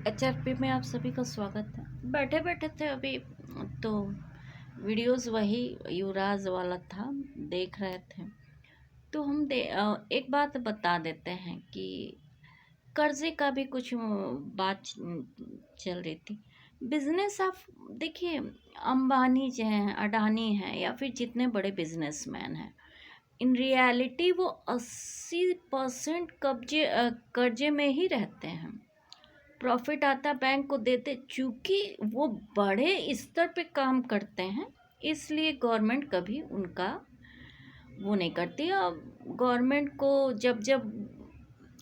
HRP में आप सभी का स्वागत है। बैठे बैठे थे अभी तो वीडियोस वही युवराज वाला था, देख रहे थे। तो एक बात बता देते हैं कि कर्जे का भी कुछ बात चल रही थी। बिजनेस आप देखिए, अंबानी जो हैं, अडानी हैं, या फिर जितने बड़े बिजनेसमैन हैं, इन रियलिटी वो 80% कर्जे में ही रहते हैं। प्रॉफिट आता बैंक को देते, चूंकि वो बड़े स्तर पे काम करते हैं, इसलिए गवर्नमेंट कभी उनका वो नहीं करती। अब गवर्नमेंट को जब जब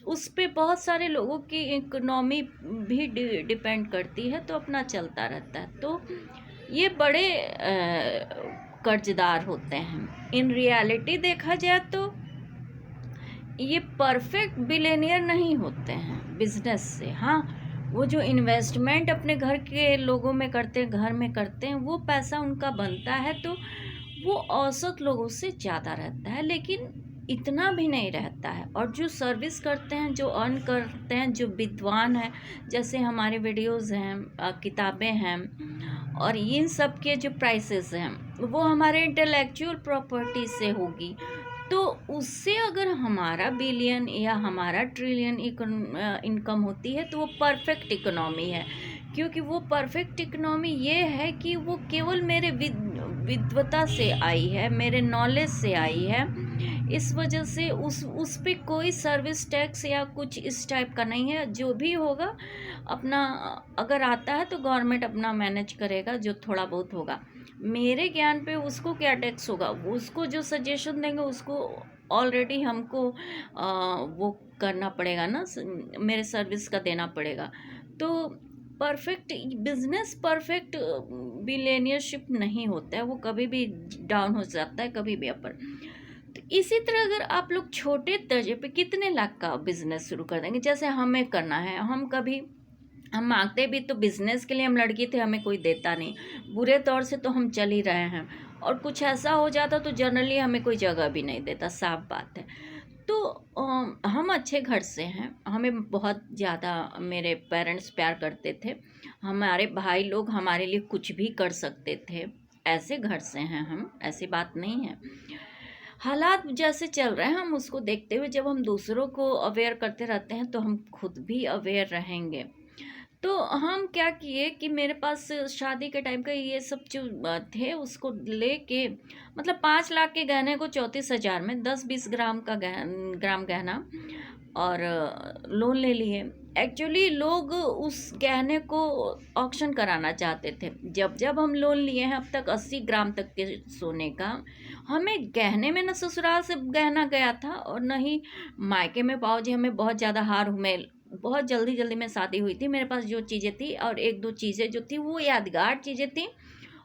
उस पे बहुत सारे लोगों की इकोनॉमी भी डिपेंड करती है, तो अपना चलता रहता है। तो ये बड़े कर्जदार होते हैं। इन रियलिटी देखा जाए तो ये परफेक्ट बिलेनियर नहीं होते हैं बिजनेस से। हाँ, वो जो इन्वेस्टमेंट अपने घर के लोगों में करते हैं, घर में करते हैं, वो पैसा उनका बनता है, तो वो औसत लोगों से ज़्यादा रहता है, लेकिन इतना भी नहीं रहता है। और जो सर्विस करते हैं, जो अर्न करते हैं, जो विद्वान हैं, जैसे हमारे वीडियोज़ हैं, किताबें हैं, और इन सब के जो प्राइसेस हैं, वो हमारे इंटेलेक्चुअल प्रॉपर्टी से होगी। तो उससे अगर हमारा बिलियन या हमारा ट्रिलियन इनकम होती है, तो वो परफेक्ट इकोनॉमी है। क्योंकि वो परफेक्ट इकोनॉमी ये है कि वो केवल मेरे विद्वता से आई है, मेरे नॉलेज से आई है। इस वजह से उस पे कोई सर्विस टैक्स या कुछ इस टाइप का नहीं है। जो भी होगा अपना, अगर आता है तो गवर्नमेंट अपना मैनेज करेगा, जो थोड़ा बहुत होगा। मेरे ज्ञान पे उसको क्या टैक्स होगा, उसको जो सजेशन देंगे उसको ऑलरेडी हमको वो करना पड़ेगा ना, मेरे सर्विस का देना पड़ेगा। तो परफेक्ट बिजनेस, परफेक्ट बिलेनियरशिप नहीं होता है, वो कभी भी डाउन हो जाता है, कभी भी अपर। तो इसी तरह अगर आप लोग छोटे दर्जे पे कितने लाख का बिजनेस शुरू कर देंगे, जैसे हमें करना है, हम मांगते भी तो बिजनेस के लिए, हम लड़की थे, हमें कोई देता नहीं, बुरे तौर से तो हम चल ही रहे हैं। और कुछ ऐसा हो जाता तो जनरली हमें कोई जगह भी नहीं देता, साफ बात है। तो हम अच्छे घर से हैं, हमें बहुत ज़्यादा मेरे पेरेंट्स प्यार करते थे, हमारे भाई लोग हमारे लिए कुछ भी कर सकते थे, ऐसे घर से हैं हम, ऐसी बात नहीं है। हालात जैसे चल रहे हैं, हम उसको देखते हुए जब हम दूसरों को अवेयर करते रहते हैं, तो हम खुद भी अवेयर रहेंगे। तो हम क्या किए कि मेरे पास शादी के टाइम का ये सब जो थे, उसको लेके, मतलब 5 लाख के गहने को 34,000 में 10-20 ग्राम का ग्राम गहना, और लोन ले लिए। एक्चुअली लोग उस गहने को ऑक्शन कराना चाहते थे। जब जब हम लोन लिए हैं अब तक 80 ग्राम तक के सोने का, हमें गहने में न ससुराल से गहना गया था, और न ही मायके में। बाबूजी हमें बहुत ज़्यादा हार हुए, बहुत जल्दी जल्दी में शादी हुई थी, मेरे पास जो चीज़ें थी और एक दो चीज़ें जो थी वो यादगार चीज़ें थी।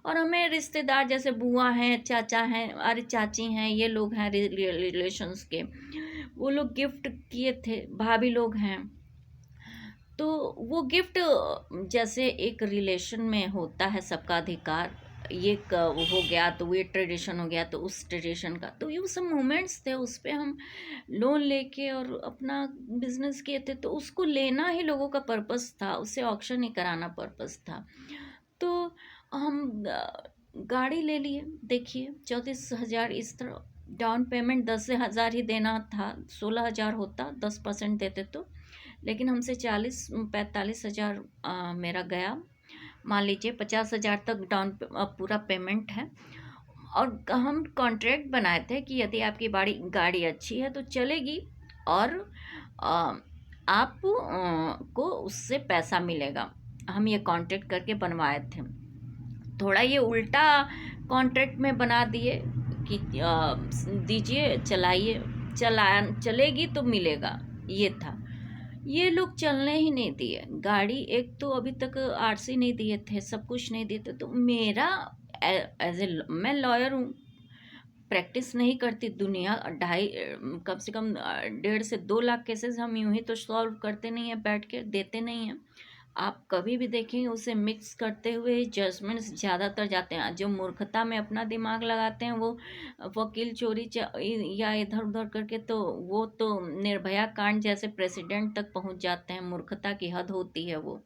और हमें रिश्तेदार जैसे बुआ हैं, चाचा हैं, अरे चाची हैं, ये लोग हैं रिलेशंस के, वो लोग गिफ्ट किए थे, भाभी लोग हैं। तो वो गिफ्ट, जैसे एक रिलेशन में होता है सबका अधिकार, ये हो गया तो ये ट्रेडिशन हो गया, तो उस ट्रेडिशन का, तो ये सब मोमेंट्स थे, उस पर हम लोन लेके और अपना बिजनेस किए थे। तो उसको लेना ही लोगों का पर्पस था, उससे ऑक्शन ही कराना पर्पस था। तो हम गाड़ी ले लिए। देखिए 34,000, इस तरह डाउन पेमेंट 10,000 ही देना था, 16,000 होता 10% देते तो, लेकिन हमसे 40-45,000 मेरा गया। मान लीजिए 50,000 तक डाउन पूरा पेमेंट है। और हम कॉन्ट्रैक्ट बनाए थे कि यदि आपकी गाड़ी अच्छी है तो चलेगी, और आ, आप को उससे पैसा मिलेगा। हम ये कॉन्ट्रैक्ट करके बनवाए थे। थोड़ा ये उल्टा कॉन्ट्रैक्ट में बना दिए कि दीजिए, चलेगी तो मिलेगा, ये था। ये लोग चलने ही नहीं दिए गाड़ी। एक तो अभी तक आरसी नहीं दिए थे, सब कुछ नहीं दिए थे। तो मेरा एज ए, मैं लॉयर हूँ, प्रैक्टिस नहीं करती दुनिया, कम से कम 1.5 से 2 लाख केसेस हम यूं ही तो सॉल्व करते नहीं हैं, बैठ के देते नहीं हैं। आप कभी भी देखेंगे उसे मिक्स करते हुए जजमेंट्स ज़्यादातर जाते हैं। जो मूर्खता में अपना दिमाग लगाते हैं, वो वकील चोरी या इधर उधर करके, तो वो तो निर्भया कांड जैसे प्रेसिडेंट तक पहुंच जाते हैं। मूर्खता की हद होती है वो।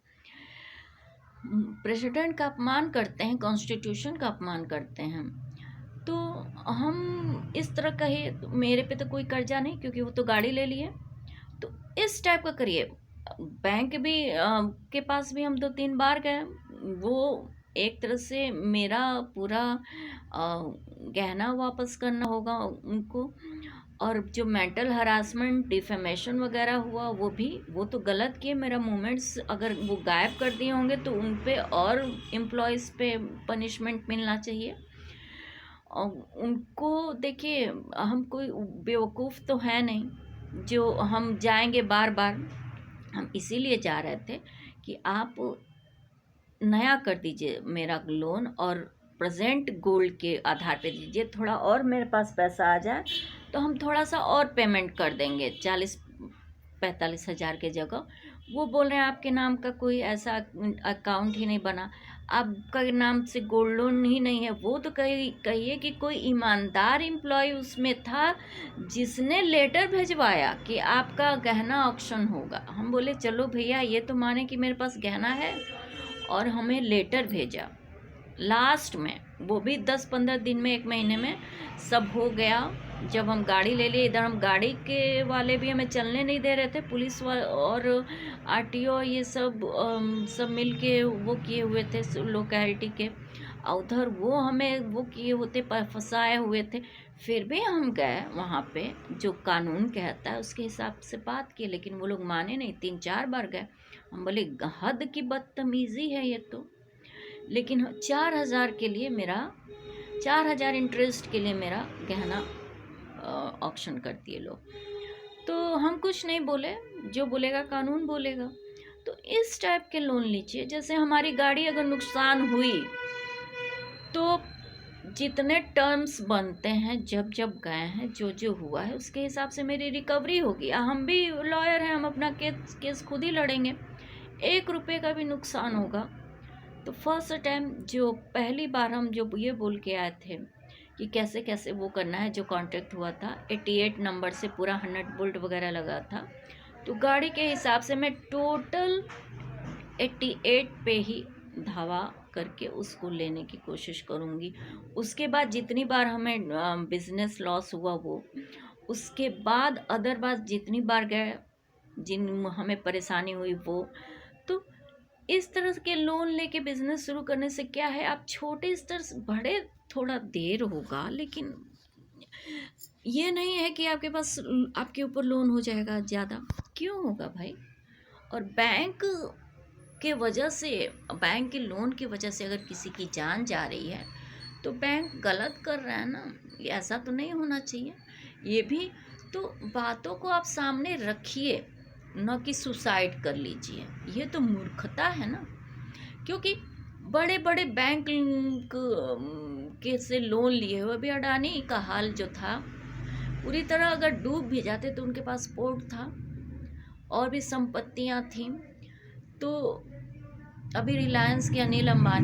प्रेसिडेंट का अपमान करते हैं, कॉन्स्टिट्यूशन का अपमान करते हैं। तो हम इस तरह कहे, तो मेरे पे तो कोई कर्जा नहीं क्योंकि वो तो गाड़ी ले लिए। तो इस टाइप का करिए। बैंक भी के पास भी हम 2-3 बार गए। वो एक तरह से मेरा पूरा गहना वापस करना होगा उनको। और जो मेंटल हरासमेंट, डिफेमेशन वगैरह हुआ, वो तो गलत किए। मेरा मूवमेंट्स अगर वो गायब कर दिए होंगे तो उन पे और एम्प्लॉयज़ पे पनिशमेंट मिलना चाहिए। और उनको देखिए, हम कोई बेवकूफ़ तो है नहीं जो हम जाएंगे बार बार। हम इसीलिए जा रहे थे कि आप नया कर दीजिए मेरा लोन, और प्रेजेंट गोल्ड के आधार पे दीजिए। थोड़ा और मेरे पास पैसा आ जाए तो हम थोड़ा सा और पेमेंट कर देंगे, 40-45 हज़ार के जगह। वो बोल रहे हैं आपके नाम का कोई ऐसा अकाउंट ही नहीं बना, आपका नाम से गोल्ड लोन ही नहीं है। वो तो कहिए कि कोई ईमानदार एम्प्लॉय उसमें था जिसने लेटर भिजवाया कि आपका गहना ऑक्शन होगा। हम बोले चलो भैया, ये तो माने कि मेरे पास गहना है, और हमें लेटर भेजा लास्ट में, वो भी 10-15 दिन में, 1 महीने में सब हो गया। जब हम गाड़ी ले लिए, इधर हम गाड़ी के वाले भी हमें चलने नहीं दे रहे थे, पुलिस और आरटीओ ये सब मिल के वो किए हुए थे लोकेलिटी के। और उधर वो हमें वो किए होते, फंसाए हुए थे। फिर भी हम गए वहाँ पे, जो कानून कहता है उसके हिसाब से बात की, लेकिन वो लोग माने नहीं। 3-4 बार गए। हम बोले हद की बदतमीज़ी है ये तो। लेकिन 4,000 के लिए मेरा 4,000 इंटरेस्ट के लिए मेरा गहना ऑक्शन कर दिए लोग। तो हम कुछ नहीं बोले, जो बोलेगा कानून बोलेगा। तो इस टाइप के लोन लीजिए। जैसे हमारी गाड़ी अगर नुकसान हुई तो जितने टर्म्स बनते हैं, जब जब गए हैं, जो जो हुआ है उसके हिसाब से मेरी रिकवरी होगी। हम भी लॉयर हैं, हम अपना केस खुद ही लड़ेंगे। 1 रुपये का भी नुकसान होगा तो फर्स्ट टाइम, जो पहली बार हम जो ये बोल के आए थे कि कैसे कैसे वो करना है, जो कॉन्ट्रैक्ट हुआ था 88 नंबर से पूरा 100 बोल्ट वगैरह लगा था, तो गाड़ी के हिसाब से मैं टोटल 88 पे ही धावा करके उसको लेने की कोशिश करूँगी। उसके बाद जितनी बार हमें बिजनेस लॉस हुआ वो, उसके बाद अदर बार जितनी बार गए, जिन हमें परेशानी हुई वो। तो इस तरह के लोन लेके बिजनेस शुरू करने से क्या है, आप छोटे स्तर से बड़े, थोड़ा देर होगा लेकिन ये नहीं है कि आपके पास आपके ऊपर लोन हो जाएगा ज़्यादा। क्यों होगा भाई? और बैंक के वजह से, बैंक के लोन की वजह से अगर किसी की जान जा रही है तो बैंक गलत कर रहा है ना। ऐसा तो नहीं होना चाहिए। ये भी तो बातों को आप सामने रखिए, न कि सुसाइड कर लीजिए। ये तो मूर्खता है ना। क्योंकि बड़े बड़े बैंक के से लोन लिए हुए, अभी अडानी का हाल जो था, पूरी तरह अगर डूब भी जाते तो उनके पास पोर्ट था और भी संपत्तियां थी। तो अभी रिलायंस के अनिल अंबानी